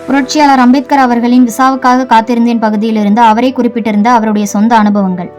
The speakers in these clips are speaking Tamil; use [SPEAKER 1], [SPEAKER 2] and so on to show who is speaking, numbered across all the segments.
[SPEAKER 1] புரட்சியாளர் அம்பேத்கர் அவர்களின் விசாவுக்காக காத்திருந்தேன் பகுதியிலிருந்து அவரே குறிப்பிட்டிருந்த அவருடைய சொந்த அனுபவங்கள்.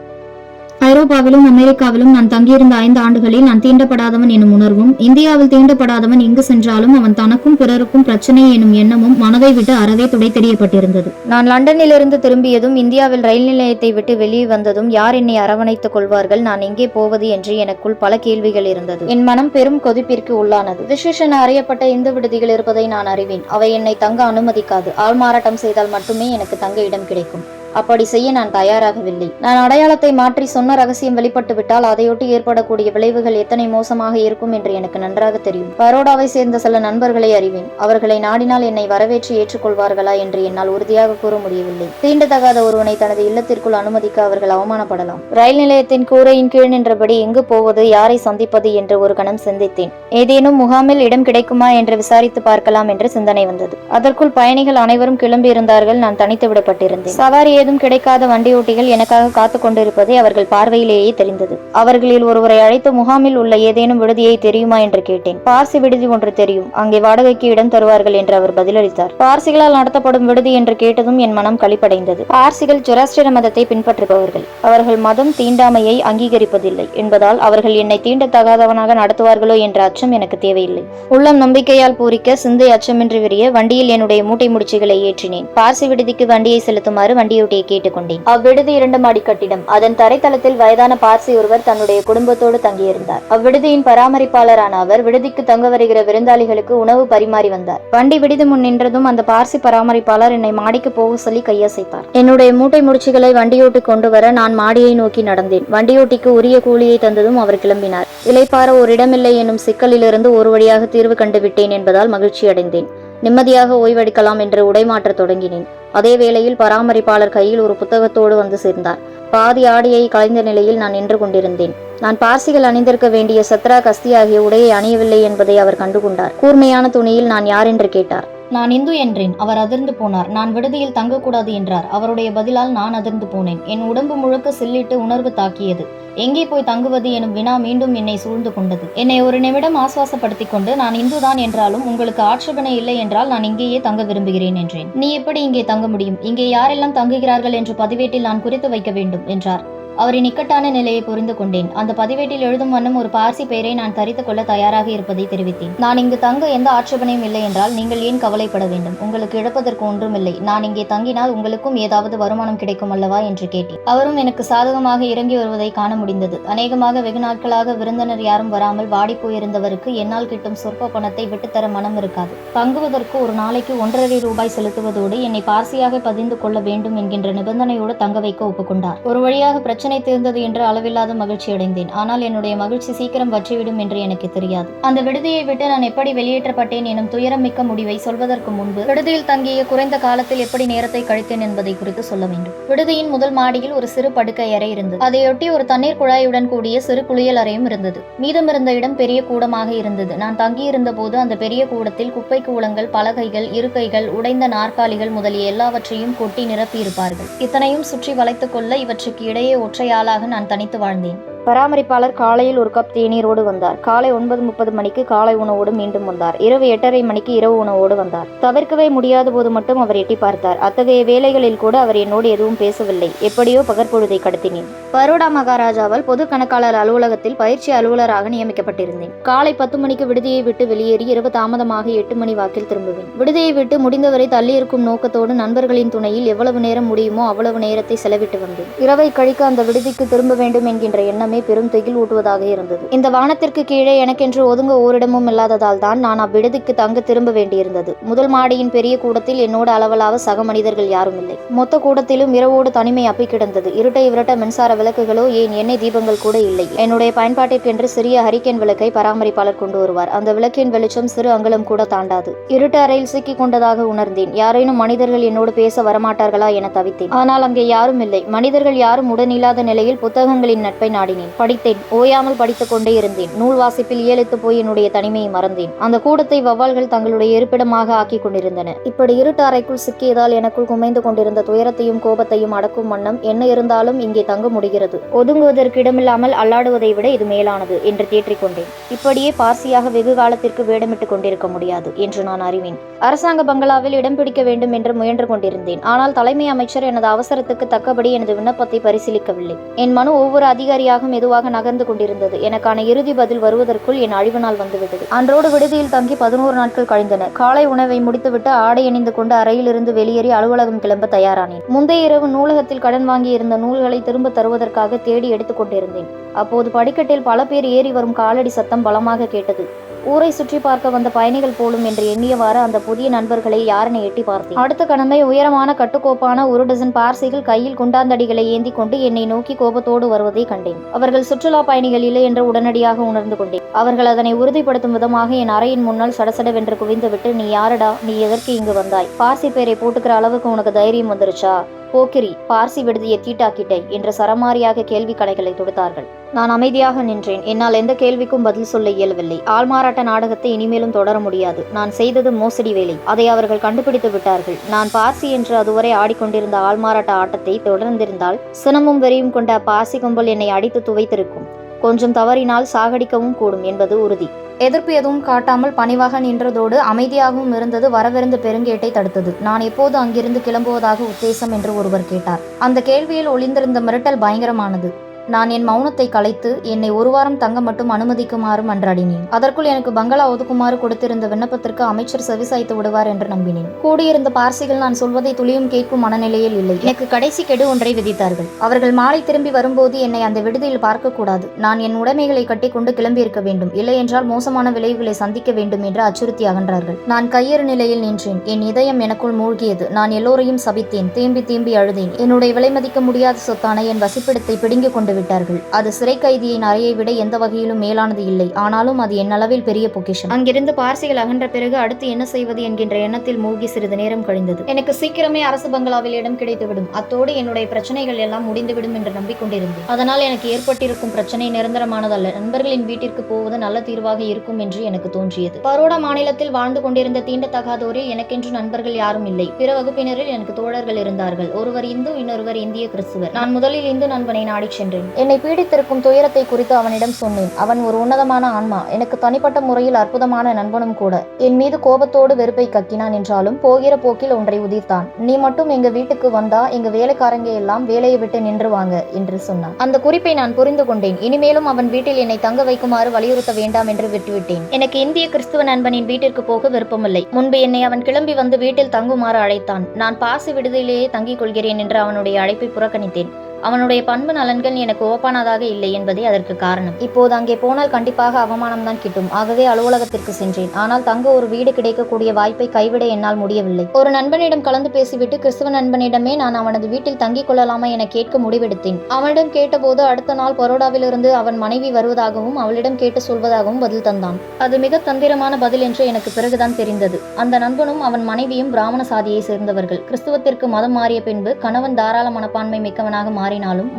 [SPEAKER 1] ஐரோப்பாவிலும் அமெரிக்காவிலும் நான் தங்கியிருந்த 5 ஆண்டுகளில் நான் தீண்டப்படாதவன் எனும் உணர்வும், இந்தியாவில் தீண்டப்படாதவன் எங்கு சென்றாலும் அவன் தனக்கும் பிறருக்கும் பிரச்சனை எனும் எண்ணமும் மனதை விட்டு அறவே துடை தெரியப்பட்டிருந்தது. நான் லண்டனிலிருந்து திரும்பியதும், இந்தியாவில் ரயில் நிலையத்தை விட்டு வெளியே வந்ததும் யார் என்னை அரவணைத்துக் கொள்வார்கள், நான் எங்கே போவது என்று எனக்குள் பல கேள்விகள் இருந்தது. என் மனம் பெரும் கொதிப்பிற்கு உள்ளானது. விசேஷன் அறியப்பட்ட இந்து விடுதிகள் இருப்பதை நான் அறிவேன். அவை என்னை தங்க அனுமதிக்காது. ஆள்மாறாட்டம் செய்தால் மட்டுமே எனக்கு தங்க இடம் கிடைக்கும். அப்படி செய்ய நான் தயாராகவில்லை. நான் அடையாளத்தை மாற்றி சொன்ன ரகசியம் வெளிப்பட்டு விட்டால் அதையொட்டி ஏற்படக்கூடிய விளைவுகள் எத்தனை மோசமாக இருக்கும் என்று எனக்கு நன்றாக தெரியும். பரோடாவை சேர்ந்த சில நண்பர்களை அறிவேன். அவர்களை நாடினால் என்னை வரவேற்று ஏற்றுக்கொள்வார்களா என்று என்னால் உறுதியாக கூற முடியவில்லை. தீண்டத்தகாத ஒருவனை தனது இல்லத்திற்குள் அனுமதிக்க அவர்கள் அவமானப்படலாம். ரயில் நிலையத்தின் கூரையின் கீழ் நின்றபடி எங்கு போவது, யாரை சந்திப்பது என்று ஒரு கணம் சிந்தித்தேன். ஏதேனும் முகாமில் இடம் கிடைக்குமா என்று விசாரித்து பார்க்கலாம் என்று சிந்தனை வந்தது. அதற்குள் பயணிகள் அனைவரும் கிளம்பியிருந்தார்கள். நான் தனித்து விடப்பட்டிருந்தேன். சவாரி ஏதும் கிடைக்காத வண்டியோட்டிகள் எனக்காக காத்து கொண்டிருப்பதை அவர்கள் பார்வையிலேயே தெரிந்தது. அவர்களில் ஒருவரை அழைத்து முகாமில் உள்ள ஏதேனும் விடுதியை தெரியுமா என்று கேட்டேன். பார்சி விடுதி ஒன்று தெரியும், அங்கே வாடகைக்கு இடம் தருவார்கள் என்று அவர் பதிலளித்தார். பார்சிகளால் நடத்தப்படும் விடுதி என்று கேட்டதும் என் மனம் களிப்படைந்தது. பார்சிகள் ஜொராஸ்ட்ரிய மதத்தை பின்பற்றுபவர்கள். அவர்கள் மதம் தீண்டாமையை அங்கீகரிப்பதில்லை என்பதால் அவர்கள் என்னை தீண்டத்தகாதவனாக நடத்துவார்களோ என்ற அச்சம் எனக்கு தேவையில்லை. உள்ளம் நம்பிக்கையால் பூரிக்க சிந்தை அச்சமின்றி விரிய வண்டியில் என்னுடைய மூட்டை முடிச்சுகளை ஏற்றினேன். பார்சி விடுதிக்கு வண்டியை செலுத்துமாறு வண்டியோட்டி கேட்டுக்கொண்டேன். அவ்விடுதி 2 மாடி கட்டிடம். அதன் தரைத்தளத்தில் வயதான பார்சி ஒருவர் தன்னுடைய குடும்பத்தோடு தங்கியிருந்தார். அவ்விடுதியின் பராமரிப்பாளரான அவர் விடுதிக்கு தங்க வருகிற விருந்தாளிகளுக்கு உணவு பரிமாறி வந்தார். வண்டி விடுதி முன் நின்றதும் அந்த பார்சி பராமரிப்பாளர் என்னை மாடிக்கு போக சொல்லி கையசைத்தார். என்னுடைய மூட்டை முடிச்சுகளை வண்டியோட்டி கொண்டு வர நான் மாடியை நோக்கி நடந்தேன். வண்டியோட்டிக்கு உரிய கூலியை தந்ததும் அவர் கிளம்பினார். இளைப்பாற ஒரு இடமில்லை எனும் சிக்கலிலிருந்து ஒரு வழியாக தீர்வு கண்டுவிட்டேன் என்பதால் மகிழ்ச்சி அடைந்தேன். நிம்மதியாக ஓய்வெடுக்கலாம் என்று உடைமாற்றத் தொடங்கினேன். அதே வேளையில் பராமரிப்பாளர் கையில் ஒரு புத்தகத்தோடு வந்து சேர்ந்தார். பாதி ஆடையை கலைந்த நிலையில் நான் நின்று கொண்டிருந்தேன். நான் பார்சிகள் அணிந்திருக்க வேண்டிய சத்ரா கஸ்தி ஆகிய உடையை அணியவில்லை என்பதை அவர் கண்டுகொண்டார். கூர்மையான துணியில் நான் யார் என்று கேட்டார். நான் இந்து என்றேன். அவர் அதிர்ந்து போனார். நான் விடுதியில் தங்கக்கூடாது என்றார். அவருடைய பதிலால் நான் அதிர்ந்து போனேன். என் உடம்பு முழுக்க சில்லிட்டு உணர்வு தாக்கியது. எங்கே போய் தங்குவது எனும் வினா மீண்டும் என்னை சூழ்ந்து கொண்டது. என்னை ஒரு நிமிடம் ஆசுவாசப்படுத்திக் கொண்டு, நான் இந்துதான் என்றாலும் உங்களுக்கு ஆட்சேபனை இல்லை என்றால் நான் இங்கேயே தங்க விரும்புகிறேன் என்றேன். நீ எப்படி இங்கே தங்க முடியும்? இங்கே யாரெல்லாம் தங்குகிறார்கள் என்று பதிவேட்டில் நான் குறித்து வைக்க வேண்டும் என்றார். அவரின் இக்கட்டான நிலையை புரிந்து கொண்டேன். அந்த பதிவேட்டில் எழுதும் வண்ணம் ஒரு பார்சி பெயரை நான் தரித்துக் கொள்ள தயாராக இருப்பதை தெரிவித்தேன். நான் இங்கு தங்க எந்த ஆட்சேபனையும் இல்லை என்றால் நீங்கள் ஏன் கவலைப்பட வேண்டும்? உங்களுக்கு இழப்பதற்கு ஒன்றுமில்லை. நான் இங்கே தங்கினால் உங்களுக்கும் ஏதாவது வருமானம் கிடைக்கும் அல்லவா என்று கேட்டேன். அவரும் எனக்கு சாதகமாக இறங்கி வருவதை காண முடிந்தது. அநேகமாக வெகு நாட்களாக விருந்தினர் யாரும் வராமல் வாடி போயிருந்தவருக்கு என்னால் கிட்டும் சொற்ப பணத்தை விட்டுத்தர மனம் இருக்காது. தங்குவதற்கு ஒரு நாளைக்கு 1.5 ரூபாய் செலுத்துவதோடு என்னை பார்சியாக பதிந்து கொள்ள வேண்டும் என்கின்ற நிபந்தனையோடு தங்க வைக்க ஒப்புக்கொண்டார். ஒரு வழியாக பிரச்சனை தீர்ந்தது என்று அளவில்லாத மகிழ்ச்சி அடைந்தேன். ஆனால் என்னுடைய மகிழ்ச்சி சீக்கிரம் வற்றிவிடும் என்று எனக்கு தெரியாது. அந்த விடுதியை விட்டு நான் எப்படி வெளியேற்றப்பட்டேன் எனும் துயரம் மிக்க முடிவை சொல்வதற்கு முன்பு விடுதியில் தங்கிய குறைந்த காலத்தில் எப்படி நேரத்தை கழித்தேன் என்பதை குறித்து சொல்ல வேண்டும். விடுதியின் முதல் மாடியில் ஒரு சிறு படுக்கை அறை இருந்தது. அதையொட்டி ஒரு தண்ணீர் குழாயுடன் கூடிய சிறு குளியல் அறையும் இருந்தது. மீதமிருந்த இடம் பெரிய கூடமாக இருந்தது. நான் தங்கியிருந்த போது அந்த பெரிய கூடத்தில் குப்பை கூளங்கள், பலகைகள், இருக்கைகள், உடைந்த நாற்காலிகள் முதலிய எல்லாவற்றையும் கொட்டி நிரப்பியிருப்பார்கள். இத்தனையும் சுற்றி வளைத்துக் கொள்ள இவற்றுக்கு இடையே ஒற்றையாளாக நான் தனித்து வாழ்ந்தேன். பராமரிப்பாளர் காலையில் ஒரு கப் தேநீரோடு வந்தார். காலை 9:30 மணிக்கு காலை உணவோடு மீண்டும் வந்தார். இரவு 8:30 மணிக்கு இரவு உணவோடு வந்தார். தவிர்க்கவே முடியாத போது மட்டும் அவர் எட்டி பார்த்தார். அத்தகைய வேலைகளில் கூட அவர் என்னோடு எதுவும் பேசவில்லை. எப்படியோ பகற்பொழுதை கடத்தினேன். பரோடா மகாராஜாவால் பொது கணக்காளர் அலுவலகத்தில் பயிற்சி அலுவலராக நியமிக்கப்பட்டிருந்தேன். காலை 10 மணிக்கு விடுதியை விட்டு வெளியேறி இரவு தாமதமாக 8 மணி வாக்கில் திரும்புவேன். விடுதியை விட்டு முடிந்தவரை தள்ளியிருக்கும் நோக்கத்தோடு நண்பர்களின் துணையில் எவ்வளவு நேரம் முடியுமோ அவ்வளவு நேரத்தை செலவிட்டு வந்தேன். இரவை கழிக்க அந்த விடுதிக்கு திரும்ப வேண்டும் என்கின்ற எண்ணம் பெரும் திகில் ஊட்டுவதாக இருந்தது. இந்த வானத்திற்கு கீழே எனக்கென்று ஒதுங்க ஓரிடமும் இல்லாததால் தான் நான் அவ்விடத்துக்கு தங்க திரும்ப வேண்டியிருந்தது. முதல் மாடியின் பெரிய கூடத்தில் என்னோடு அளவலாவ சக மனிதர்கள் யாரும் இல்லை. மொத்த கூடத்திலும் இரவோடு தனிமை அப்பி கிடந்தது. இருட்டை விரட்ட மின்சார விளக்குகளோ ஏன் எண்ணெய் தீபங்கள் கூட இல்லை. என்னுடைய பயன்பாட்டிற்கென்று சிறிய ஹரிக்கேன் விளக்கை பராமரிப்பாளர் கொண்டு வருவார். அந்த விளக்கின் வெளிச்சம் சிறு அங்குலம் கூட தாண்டாது. இருட்டு அறையில் சிக்கிக் கொண்டதாக உணர்ந்தேன். யாரேனும் மனிதர்கள் என்னோடு பேச வரமாட்டார்களா என தவித்தேன். ஆனால் அங்கே யாரும் இல்லை. மனிதர்கள் யாரும் உடனில்லாத நிலையில் புத்தகங்களின் நட்பை நாடினேன். தொடங்கினேன். படித்தேன். ஓயாமல் படித்துக் கொண்டே இருந்தேன். நூல் வாசிப்பில் ஏலெத்து போய் என்னுடைய தனிமையை மறந்தேன். அந்த கூடத்தை வௌவால்கள் தங்களுடைய இருப்பிடமாக ஆக்கிக் கொண்டிருந்தன. இப்படி இருட்டு அறைக்குள் சிக்கியதால் எனக்குள் குமைந்து கொண்டிருந்த துயரத்தையும் கோபத்தையும் அடக்கும் வண்ணம் என்ன இருந்தாலும் இங்கே தங்க முடிகிறது, ஒதுங்குவதற்கு இடமில்லாமல் அல்லாடுவதை விட இது மேலானது என்று தேற்றிக்கொண்டேன். இப்படியே பார்சியாக வெகு காலத்திற்கு வேடமிட்டுக் கொண்டிருக்க முடியாது என்று நான் அறிவேன். அரசாங்க பங்களாவில் இடம் பிடிக்க வேண்டும் என்று முயன்று கொண்டிருந்தேன். ஆனால் தலைமை அமைச்சர் எனது அவசரத்துக்கு தக்கபடி எனது விண்ணப்பத்தை பரிசீலிக்கவில்லை. என் மனு ஒவ்வொரு அதிகாரியாக மெதுவாக நகர்ந்து கொண்டிருந்தது. எனக்கான இறுதி பதில் வருவதற்குள் என் அழிவு நாள் வந்துவிட்டது. அன்றோடு விடுதியில் தங்கி 11 நாட்கள் கழிந்தன. காலை உணவை முடித்துவிட்டு ஆடை அணிந்து கொண்டு அறையிலிருந்து வெளியேறி அலுவலகம் கிளம்ப தயாரானேன். முந்தைய இரவு நூலகத்தில் கடன் வாங்கியிருந்த நூல்களை திரும்ப தருவதற்காக தேடி எடுத்துக் கொண்டிருந்தேன். அப்போது படிக்கட்டில் பல பேர் ஏறி வரும் காலடி சத்தம் பலமாக கேட்டது. ஊரை சுற்றி பார்க்க வந்த பயணிகள் போலும் என்று எண்ணியவாறு அந்த புதிய நண்பர்களை யாரென எட்டி பார்த்தேன். அடுத்த கணமே உயரமான கட்டுக்கோப்பான 1 டஜன் பார்சிகள் கையில் குண்டாந்தடிகளை ஏந்தி கொண்டு என்னை நோக்கி கோபத்தோடு வருவதை கண்டேன். அவர்கள் சுற்றுலா பயணிகள் இல்லை என்று உடனடியாக உணர்ந்து கொண்டேன். அவர்கள் அதனை உறுதிப்படுத்தும் விதமாக என் அறையின் முன்னால் சடசடவென்று குவிந்துவிட்டு, நீ யாரடா, நீ எதற்கு இங்கு வந்தாய், பார்சி பேரை போட்டுக்கிற அளவுக்கு உனக்கு தைரியம் வந்துருச்சா, போக்கிரி, பார்சி விடுதியை தீட்டாக்கிட்டை என்று சரமாரியாக கேள்வி கணைகளை தொடுத்தார்கள். நான் அமைதியாக நின்றேன். என்னால் எந்த கேள்விக்கும் பதில் சொல்ல இயலவில்லை. ஆள்மாறாட்ட நாடகத்தை இனிமேலும் தொடர முடியாது. நான் செய்தது மோசடி வேலை. அதை அவர்கள் கண்டுபிடித்து விட்டார்கள். நான் பார்சி என்று அதுவரை ஆடிக்கொண்டிருந்த ஆள்மாறாட்ட ஆட்டத்தை தொடர்ந்திருந்தால் சினமும் வெறியும் கொண்ட பார்சி கும்பல் என்னை அடித்து துவைத்திருக்கும். கொஞ்சம் தவறினால் சாகடிக்கவும் கூடும் என்பது உறுதி. எதிர்ப்பு எதுவும் காட்டாமல் பணிவாக நின்றதோடு அமைதியாகவும் இருந்தது வரவிருந்த பெருங்கேட்டை தடுத்தது. நான் எப்போது அங்கிருந்து கிளம்புவதாக உத்தேசம் என்று ஒருவர் கேட்டார். அந்த கேள்வியில் ஒளிந்திருந்த மிரட்டல் பயங்கரமானது. நான் என் மௌனத்தை கலைத்து என்னை 1 வாரம் தங்க மட்டும் அனுமதிக்குமாறு மன்றாடினேன். அதற்குள் எனக்கு பங்களா ஒதுக்குமாறு கொடுத்திருந்த விண்ணப்பத்திற்கு அமைச்சர் செவிசாய்த்து விடுவார் என்று நம்பினேன். கூடியிருந்த பார்சிகள் நான் சொல்வதை துளியும் கேட்கும் மனநிலையில் இல்லை. எனக்கு கடைசி கெடு ஒன்றை விதித்தார்கள். அவர்கள் மாலை திரும்பி வரும்போது என்னை அந்த விடுதியில் பார்க்கக்கூடாது. நான் என் உடைமைகளை கட்டிக்கொண்டு கிளம்பியிருக்க வேண்டும். இல்லையென்றால் மோசமான விளைவுகளை சந்திக்க வேண்டும் என்று அச்சுறுத்தி அகன்றார்கள். நான் கையேறு நிலையில் நின்றேன். என் இதயம் எனக்குள் மூழ்கியது. நான் எல்லோரையும் சபித்தேன். தேம்பி தேம்பி அழுதேன். என்னுடைய விலைமதிக்க முடியாத சொத்தான என் வசிப்பிடத்தை பிடுங்கிக் கொண்டு விட்டார்கள். அது சிறை கைதியின் அறையை விட எந்த வகையிலும் மேலானது இல்லை. ஆனாலும் அது என்னளவில் பெரிய பொக்கிஷம். அங்கிருந்து பார்சிகள் அகன்ற பிறகு அடுத்து என்ன செய்வது என்கின்ற எண்ணத்தில் மூழ்கி சிறிது நேரம் கழிந்தது. எனக்கு சீக்கிரமே அரசு பங்களாவில் இடம் கிடைத்துவிடும். அத்தோடு என்னுடைய பிரச்சனைகள் எல்லாம் முடிந்துவிடும் என்று நம்பிக்கொண்டிருந்தேன். அதனால் எனக்கு ஏற்பட்டிருக்கும் பிரச்சனை நிரந்தரமானதல்ல. நண்பர்களின் வீட்டிற்கு போவது நல்ல தீர்வாக இருக்கும் என்று எனக்கு தோன்றியது. பரோடா மாநிலத்தில் வாழ்ந்து கொண்டிருந்த தீண்டத்தகாதோரில் எனக்கென்று நண்பர்கள் யாரும் இல்லை. பிற வகுப்பினரில் எனக்கு தோழர்கள் இருந்தார்கள். ஒருவர் இந்து, இன்னொருவர் இந்திய கிறிஸ்துவர். நான் முதலில் இந்து நண்பனை நாடிச் சென்றேன். என்னை பீடித்திருக்கும் துயரத்தை குறித்து அவனிடம் சொன்னேன். அவன் ஒரு உன்னதமான ஆன்மா, எனக்கு தனிப்பட்ட முறையில் அற்புதமான நண்பனும் கூட. என் மீது கோபத்தோடு வெறுப்பை கக்கினான் என்றாலும் போகிற போக்கில் ஒன்றை உதிர்த்தான். நீ மட்டும் எங்க வீட்டுக்கு வந்தா எங்க வேலைக்காரங்க எல்லாம் வேலையை விட்டு நின்றுவாங்க என்று சொன்னான். அந்த குறிப்பை நான் புரிந்து கொண்டேன். இனிமேலும் அவன் வீட்டில் என்னை தங்க வைக்குமாறு வலியுறுத்த வேண்டாம் என்று விட்டுவிட்டேன். எனக்கு இந்திய கிறிஸ்துவ நண்பனின் வீட்டிற்கு போக விருப்பமில்லை. முன்பு என்னை அவன் கிளம்பி வந்து வீட்டில் தங்குமாறு அழைத்தான். நான் பார்சி விடுதியிலேயே தங்கிக் கொள்கிறேன் என்று அவனுடைய அழைப்பை புறக்கணித்தேன். அவனுடைய பண்பு நலன்கள் எனக்கு ஓப்பானதாக இல்லை என்பதே அதற்கு காரணம். இப்போது அங்கே போனால் கண்டிப்பாக அவமானம் தான் கிட்டும். ஆகவே அலுவலகத்திற்கு சென்றேன். ஆனால் தங்க ஒரு வீடு கிடைக்கக்கூடிய வாய்ப்பை கைவிட என்னால் முடியவில்லை. ஒரு நண்பனிடம் கலந்து பேசிவிட்டு கிறிஸ்துவ நண்பனிடமே நான் அவனது வீட்டில் தங்கிக் கொள்ளலாமா என கேட்க முடிவெடுத்தேன். அவனிடம் கேட்டபோது அடுத்த நாள் பரோடாவிலிருந்து அவன் மனைவி வருவதாகவும் அவளிடம் கேட்டு சொல்வதாகவும் பதில் தந்தான். அது மிக தந்திரமான பதில் என்று எனக்கு பிறகுதான் தெரிந்தது. அந்த நண்பனும் அவன் மனைவியும் பிராமண சாதியை சேர்ந்தவர்கள். கிறிஸ்துவத்திற்கு மதம் மாறிய பின்பு கணவன் தாராள மனப்பான்மை மிக்கவனாக மாறினாலும்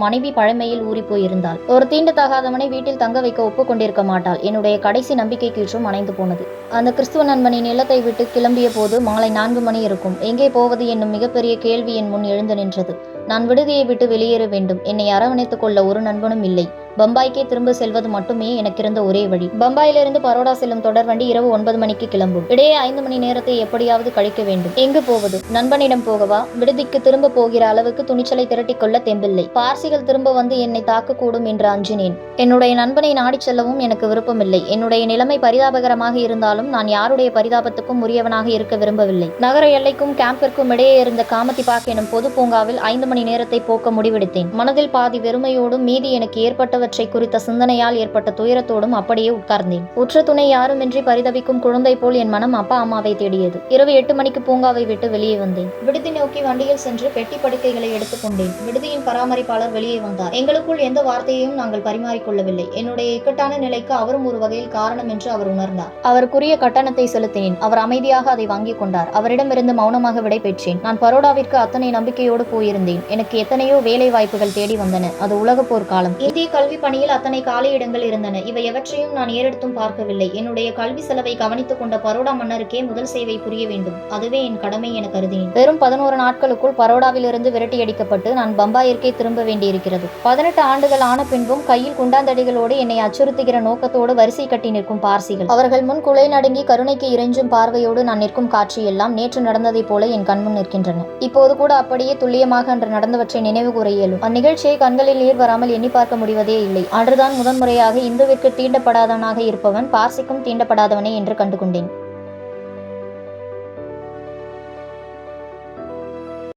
[SPEAKER 1] மனைவி பழமையில் ஊறி போயிருந்தாள். ஒரு தீண்டத்தகாதவனை வீட்டில் தங்க வைக்க ஒப்புக்கொண்டிருக்க மாட்டாள். என்னுடைய கடைசி நம்பிக்கை கீற்றும் அணைந்து போனது. அந்த கிறிஸ்துவ நண்பனின் இல்லத்தை விட்டு கிளம்பிய போது மாலை 4 மணி இருக்கும். எங்கே போவது என்னும் மிகப்பெரிய கேள்வி என் முன் எழுந்து நின்றது. நான் விடுதியை விட்டு வெளியேற வேண்டும். என்னை அரவணைத்துக் கொள்ள ஒரு நண்பனும் இல்லை. பம்பாய்க்கே திரும்ப செல்வது மட்டுமே எனக்கு இருந்த ஒரே வழி. பம்பாயிலிருந்து பரோடா செல்லும் தொடர் வண்டி இரவு 9 மணிக்கு கிளம்பும். இடையே 5 மணி நேரத்தை எப்படியாவது கழிக்க வேண்டும். எங்கு போவது? நண்பனிடம் போகவா? விடுதிக்கு திரும்ப போகிற அளவுக்கு துணிச்சலை திரட்டிக் கொள்ள தெம்பில்லை. பார்சிகள் திரும்ப வந்து என்னை தாக்கக்கூடும் என்று அஞ்சினேன். என்னுடைய நண்பனை நாடிச் செல்லவும் எனக்கு விருப்பமில்லை. என்னுடைய நிலைமை பரிதாபகரமாக இருந்தாலும் நான் யாருடைய பரிதாபத்துக்கும் உரியவனாக இருக்க விரும்பவில்லை. நகர எல்லைக்கும் கேம்பிற்கும் இடையே இருந்த காமதி பார்க் எனும் பொது பூங்காவில் 5 மணி நேரத்தை போக்க முடிவெடுத்தேன். மனதில் பாதி வெறுமையோடும் மீதி எனக்கு ஏற்பட்ட குறித்த சிந்தனையால் ஏற்பட்ட துயரத்தோடும் அப்படியே உட்கார்ந்தேன். உற்ற துணை யாருமின்றி பரிதவிக்கும் குழந்தை போல் என் மனம் அப்பா அம்மாவை தேடியது. இரவு 8 மணிக்கு பூங்காவை விட்டு வெளியே வந்தேன். விடுதி நோக்கி வண்டியில் சென்று பெட்டி படுக்கைகளை எடுத்துக்கொண்டேன். விடுதியின் பராமரிப்பாளர் வெளியே வந்தார். எங்களுக்குள் எந்த வார்த்தையையும் நாங்கள் பரிமாறிக்கொள்ளவில்லை. என்னுடைய இக்கட்டான நிலைக்கு அவரும் ஒரு வகையில் காரணம் என்று அவர் உணர்ந்தார். அவருக்குரிய கட்டணத்தை செலுத்தினேன். அவர் அமைதியாக அதை வாங்கிக் கொண்டார். அவரிடமிருந்து மௌனமாக விடை பெற்றேன். நான் பரோடாவிற்கு அத்தனை நம்பிக்கையோடு போயிருந்தேன். எனக்கு எத்தனையோ வேலை வாய்ப்புகள் தேடி வந்தன. அது உலக போர் காலம். இந்திய கல்வி கல்வி பணியில் அத்தனை காலியிடங்கள் இருந்தன. இவை எவற்றையும் நான் ஏறெடுத்தும் பார்க்கவில்லை. என்னுடைய கல்வி செலவை கவனித்துக் கொண்ட பரோடா மன்னருக்கே முதல் சேவை புரிய வேண்டும். அதுவே என் கடமை என கருதினேன். வெறும் 11 நாட்களுக்குள் பரோடாவிலிருந்து விரட்டியடிக்கப்பட்டு நான் பம்பாயிற்கே திரும்ப வேண்டியிருக்கிறது. 18 ஆண்டுகள் ஆன பின்பும் கையில் குண்டாந்தடிகளோடு என்னை அச்சுறுத்துகிற நோக்கத்தோடு வரிசை கட்டி நிற்கும் பார்சிகள். அவர்கள் முன் குலை நடுங்கி கருணைக்கு இறைஞ்சும் பார்வையோடு நான் நிற்கும் காட்சி எல்லாம் நேற்று நடந்ததைப் போல என் கண்முன் நிற்கின்றன. இப்போது கூட அப்படியே துல்லியமாக அன்று நடந்தவற்றை நினைவு கூற இயலும். அந்நிகழ்ச்சியை கண்களில் நீர் வராமல் எண்ணி பார்க்க முடிவதே இல்லை. அன்றுதான் முதன்முறையாக இந்துவிற்கு தீண்டப்படாதவனாக இருப்பவன் பார்சிக்கும் தீண்டப்படாதவனே என்று கண்டுகொண்டேன்.